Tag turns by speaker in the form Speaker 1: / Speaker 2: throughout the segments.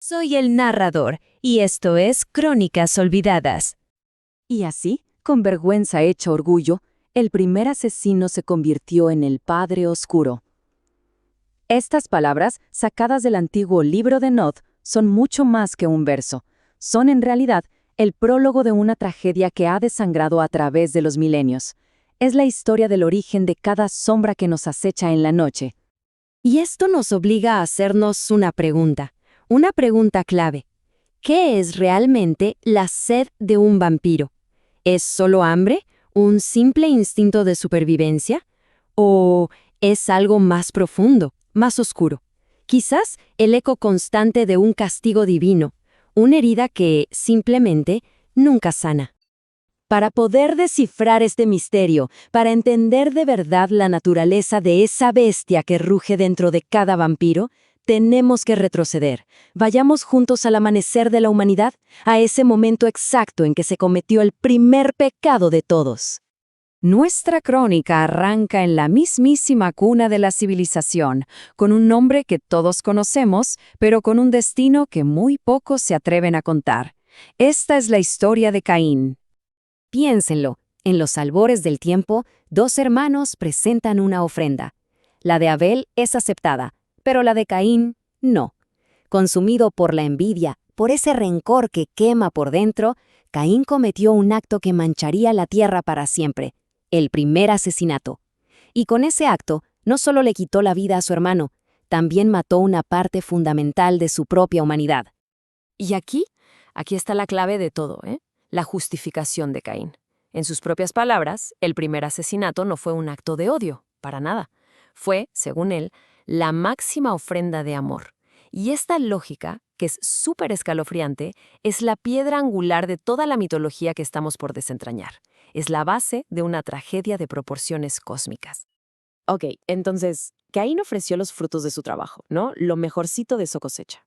Speaker 1: Soy el narrador, y esto es Crónicas Olvidadas.
Speaker 2: Y así, con vergüenza hecha orgullo, el primer asesino se convirtió en el Padre Oscuro. Estas palabras, sacadas del antiguo libro de Nod, son mucho más que un verso. Son en realidad el prólogo de una tragedia que ha desangrado a través de los milenios. Es la historia del origen de cada sombra que nos acecha en la noche.
Speaker 1: Y esto nos obliga a hacernos una pregunta clave. ¿Qué es realmente la sed de un vampiro? ¿Es solo hambre? ¿Un simple instinto de supervivencia? ¿O es algo más profundo, más oscuro? Quizás el eco constante de un castigo divino, una herida que, simplemente, nunca sana. Para poder descifrar este misterio, para entender de verdad la naturaleza de esa bestia que ruge dentro de cada vampiro, tenemos que retroceder. Vayamos juntos al amanecer de la humanidad, a ese momento exacto en que se cometió el primer pecado de todos. Nuestra crónica arranca en la mismísima cuna de la civilización, con un nombre que todos conocemos, pero con un destino que muy pocos se atreven a contar. Esta es la historia de Caín. Piénsenlo, en los albores del tiempo, dos hermanos presentan una ofrenda. La de Abel es aceptada, pero la de Caín, no. Consumido por la envidia, por ese rencor que quema por dentro, Caín cometió un acto que mancharía la tierra para siempre, el primer asesinato. Y con ese acto, no solo le quitó la vida a su hermano, también mató una parte fundamental de su propia humanidad.
Speaker 3: Y aquí está la clave de todo, la justificación de Caín. En sus propias palabras, el primer asesinato no fue un acto de odio, para nada. Fue, según él, la máxima ofrenda de amor. Y esta lógica, que es súper escalofriante, es la piedra angular de toda la mitología que estamos por desentrañar. Es la base de una tragedia de proporciones cósmicas. Ok, entonces, Caín ofreció los frutos de su trabajo, ¿no? Lo mejorcito de su cosecha.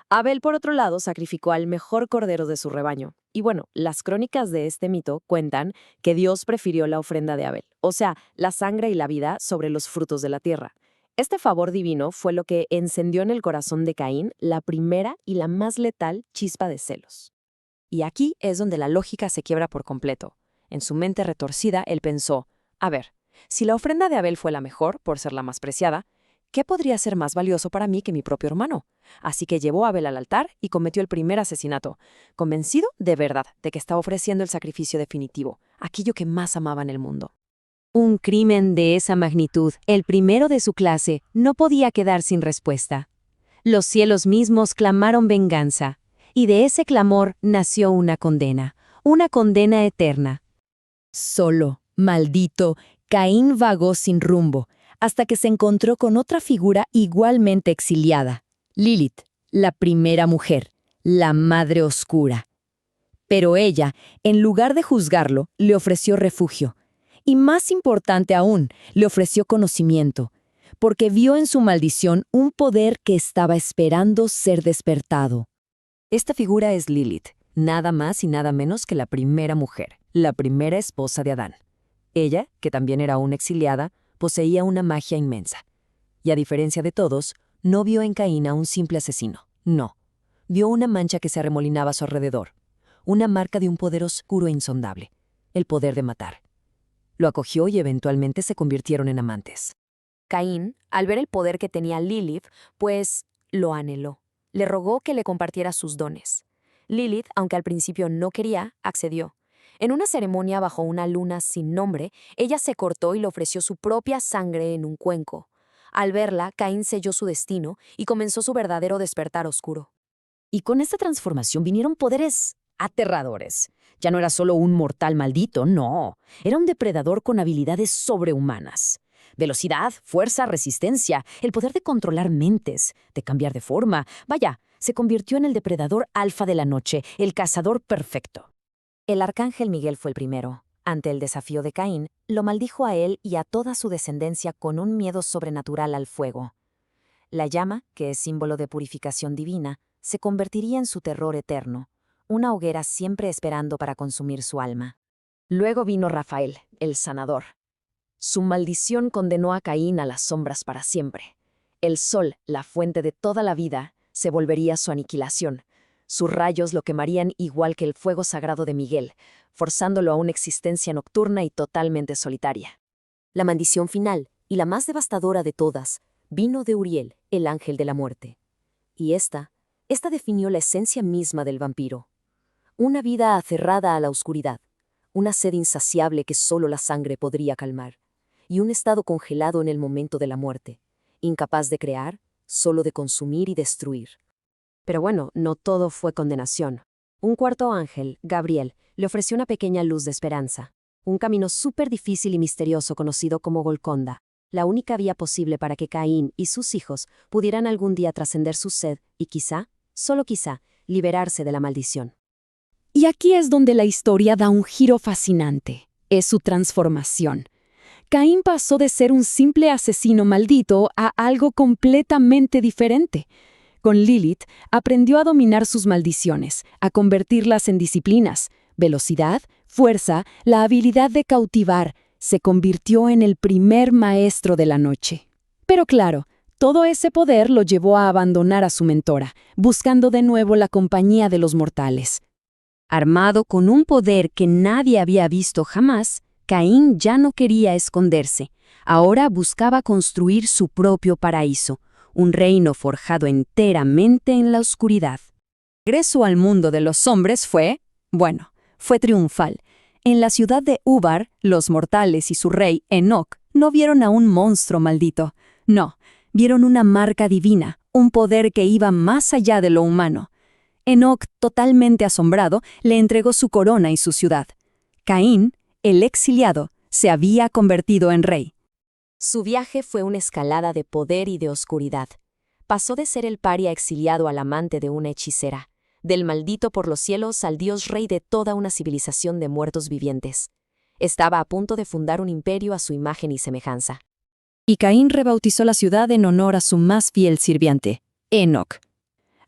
Speaker 3: Abel, por otro lado, sacrificó al mejor cordero de su rebaño. Y bueno, las crónicas de este mito cuentan que Dios prefirió la ofrenda de Abel, o sea, la sangre y la vida sobre los frutos de la tierra. Este favor divino fue lo que encendió en el corazón de Caín la primera y la más letal chispa de celos. Y aquí es donde la lógica se quiebra por completo. En su mente retorcida, él pensó, a ver, si la ofrenda de Abel fue la mejor, por ser la más preciada, ¿qué podría ser más valioso para mí que mi propio hermano? Así que llevó a Abel al altar y cometió el primer asesinato, convencido de verdad de que estaba ofreciendo el sacrificio definitivo, aquello que más amaba en el mundo.
Speaker 1: Un crimen de esa magnitud, el primero de su clase, no podía quedar sin respuesta. Los cielos mismos clamaron venganza, y de ese clamor nació una condena eterna. Solo, maldito, Caín vagó sin rumbo, hasta que se encontró con otra figura igualmente exiliada, Lilith, la primera mujer, la Madre Oscura. Pero ella, en lugar de juzgarlo, le ofreció refugio. Y más importante aún, le ofreció conocimiento, porque vio en su maldición un poder que estaba esperando ser despertado.
Speaker 3: Esta figura es Lilith, nada más y nada menos que la primera mujer, la primera esposa de Adán. Ella, que también era una exiliada, poseía una magia inmensa. Y a diferencia de todos, no vio en Caín a un simple asesino, no. Vio una mancha que se arremolinaba a su alrededor, una marca de un poder oscuro e insondable, el poder de matar. Lo acogió y eventualmente se convirtieron en amantes. Caín, al ver el poder que tenía Lilith, pues lo anheló. Le rogó que le compartiera sus dones. Lilith, aunque al principio no quería, accedió. En una ceremonia bajo una luna sin nombre, ella se cortó y le ofreció su propia sangre en un cuenco. Al verla, Caín selló su destino y comenzó su verdadero despertar oscuro. Y con esta transformación vinieron poderes aterradores. Ya no era solo un mortal maldito, no. Era un depredador con habilidades sobrehumanas. Velocidad, fuerza, resistencia, el poder de controlar mentes, de cambiar de forma. Vaya, se convirtió en el depredador alfa de la noche, el cazador perfecto. El arcángel Miguel fue el primero. Ante el desafío de Caín, lo maldijo a él y a toda su descendencia con un miedo sobrenatural al fuego. La llama, que es símbolo de purificación divina, se convertiría en su terror eterno, una hoguera siempre esperando para consumir su alma. Luego vino Rafael, el sanador. Su maldición condenó a Caín a las sombras para siempre. El sol, la fuente de toda la vida, se volvería su aniquilación. Sus rayos lo quemarían igual que el fuego sagrado de Miguel, forzándolo a una existencia nocturna y totalmente solitaria. La maldición final, y la más devastadora de todas, vino de Uriel, el ángel de la muerte. Y esta definió la esencia misma del vampiro. Una vida aferrada a la oscuridad, una sed insaciable que solo la sangre podría calmar, y un estado congelado en el momento de la muerte, incapaz de crear, solo de consumir y destruir. Pero bueno, no todo fue condenación. Un cuarto ángel, Gabriel, le ofreció una pequeña luz de esperanza. Un camino súper difícil y misterioso conocido como Golconda, la única vía posible para que Caín y sus hijos pudieran algún día trascender su sed y quizá, solo quizá, liberarse de la maldición.
Speaker 1: Y aquí es donde la historia da un giro fascinante. Es su transformación. Caín pasó de ser un simple asesino maldito a algo completamente diferente. Con Lilith, aprendió a dominar sus maldiciones, a convertirlas en disciplinas, velocidad, fuerza, la habilidad de cautivar. Se convirtió en el primer maestro de la noche. Pero claro, todo ese poder lo llevó a abandonar a su mentora, buscando de nuevo la compañía de los mortales. Armado con un poder que nadie había visto jamás, Caín ya no quería esconderse. Ahora buscaba construir su propio paraíso, un reino forjado enteramente en la oscuridad. El regreso al mundo de los hombres fue triunfal. En la ciudad de Ubar, los mortales y su rey, Enoc, no vieron a un monstruo maldito. No, vieron una marca divina, un poder que iba más allá de lo humano. Enoc, totalmente asombrado, le entregó su corona y su ciudad. Caín, el exiliado, se había convertido en rey. Su viaje fue una escalada de poder y de oscuridad. Pasó de ser el paria exiliado al amante de una hechicera, del maldito por los cielos al dios rey de toda una civilización de muertos vivientes. Estaba a punto de fundar un imperio a su imagen y semejanza. Y Caín rebautizó la ciudad en honor a su más fiel sirviente, Enoc.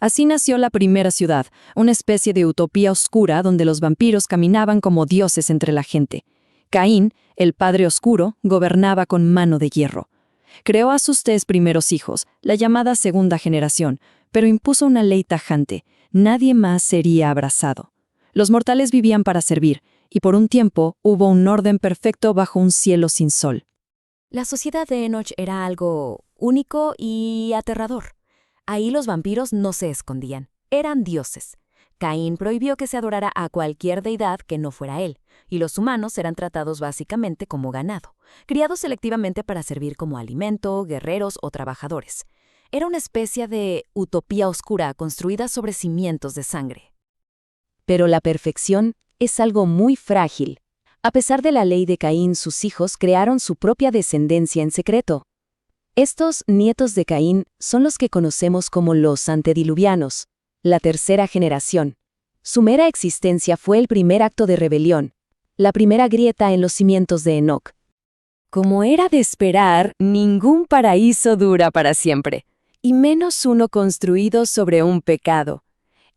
Speaker 1: Así nació la primera ciudad, una especie de utopía oscura donde los vampiros caminaban como dioses entre la gente. Caín, el padre oscuro, gobernaba con mano de hierro. Creó a sus 3 primeros hijos, la llamada segunda generación, pero impuso una ley tajante: nadie más sería abrazado. Los mortales vivían para servir, y por un tiempo hubo un orden perfecto bajo un cielo sin sol.
Speaker 3: La sociedad de Enoch era algo único y aterrador. Ahí los vampiros no se escondían, eran dioses. Caín prohibió que se adorara a cualquier deidad que no fuera él, y los humanos eran tratados básicamente como ganado, criados selectivamente para servir como alimento, guerreros o trabajadores. Era una especie de utopía oscura construida sobre cimientos de sangre. Pero la perfección es algo muy frágil. A pesar de la ley de Caín, sus hijos crearon su propia descendencia en secreto. Estos nietos de Caín son los que conocemos como los antediluvianos, la tercera generación. Su mera existencia fue el primer acto de rebelión, la primera grieta en los cimientos de Enoc. Como era de esperar, ningún paraíso dura para siempre, y menos uno construido sobre un pecado.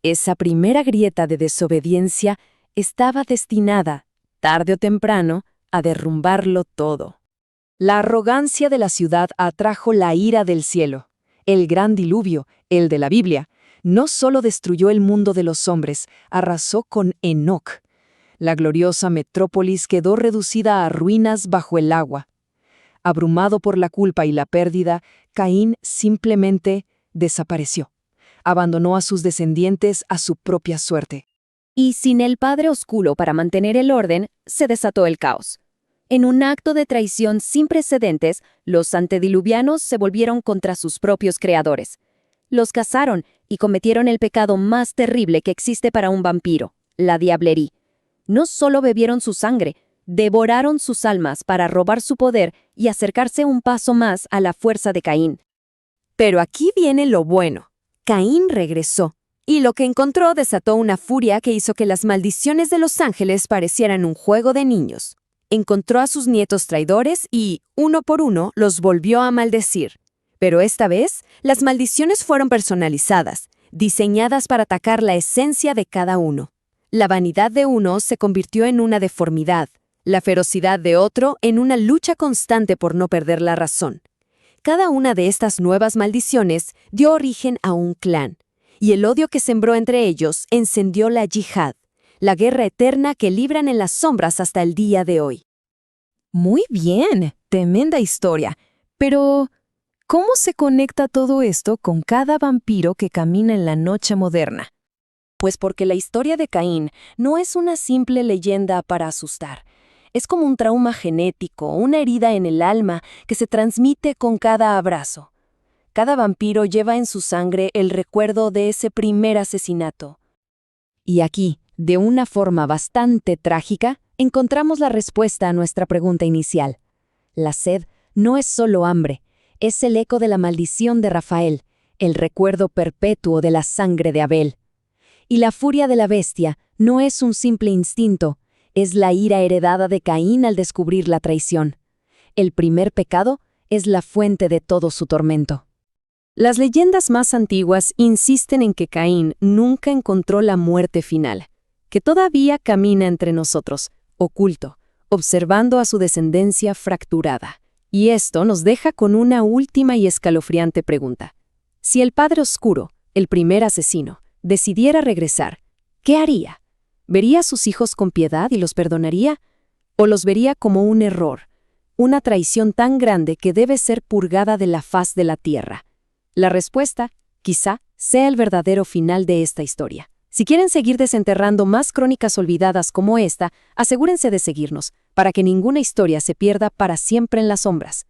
Speaker 3: Esa primera grieta de desobediencia estaba destinada, tarde o temprano, a derrumbarlo todo. La arrogancia de la ciudad atrajo la ira del cielo. El gran diluvio, el de la Biblia, no solo destruyó el mundo de los hombres, arrasó con Enoc. La gloriosa metrópolis quedó reducida a ruinas bajo el agua. Abrumado por la culpa y la pérdida, Caín simplemente desapareció. Abandonó a sus descendientes a su propia suerte. Y sin el Padre Oscuro para mantener el orden, se desató el caos. En un acto de traición sin precedentes, los antediluvianos se volvieron contra sus propios creadores. Los cazaron y cometieron el pecado más terrible que existe para un vampiro, la diablería. No solo bebieron su sangre, devoraron sus almas para robar su poder y acercarse un paso más a la fuerza de Caín. Pero aquí viene lo bueno. Caín regresó, y lo que encontró desató una furia que hizo que las maldiciones de los ángeles parecieran un juego de niños. Encontró a sus nietos traidores y, uno por uno, los volvió a maldecir. Pero esta vez, las maldiciones fueron personalizadas, diseñadas para atacar la esencia de cada uno. La vanidad de uno se convirtió en una deformidad, la ferocidad de otro en una lucha constante por no perder la razón. Cada una de estas nuevas maldiciones dio origen a un clan,
Speaker 1: y el odio que sembró entre ellos encendió la yihad, la guerra eterna que libran en las sombras hasta el día de hoy.
Speaker 3: Muy bien, tremenda historia. Pero, ¿cómo se conecta todo esto con cada vampiro que camina en la noche moderna?
Speaker 1: Pues porque la historia de Caín no es una simple leyenda para asustar. Es como un trauma genético, una herida en el alma que se transmite con cada abrazo. Cada vampiro lleva en su sangre el recuerdo de ese primer asesinato.
Speaker 2: Y aquí, de una forma bastante trágica, encontramos la respuesta a nuestra pregunta inicial. La sed no es solo hambre, es el eco de la maldición de Rafael, el recuerdo perpetuo de la sangre de Abel. Y la furia de la bestia no es un simple instinto, es la ira heredada de Caín al descubrir la traición. El primer pecado es la fuente de todo su tormento.
Speaker 1: Las leyendas más antiguas insisten en que Caín nunca encontró la muerte final, que todavía camina entre nosotros, oculto, observando a su descendencia fracturada. Y esto nos deja con una última y escalofriante pregunta. Si el Padre Oscuro, el primer asesino, decidiera regresar, ¿qué haría? ¿Vería a sus hijos con piedad y los perdonaría? ¿O los vería como un error, una traición tan grande que debe ser purgada de la faz de la tierra? La respuesta, quizá, sea el verdadero final de esta historia. Si quieren seguir desenterrando más crónicas olvidadas como esta, asegúrense de seguirnos, para que ninguna historia se pierda para siempre en las sombras.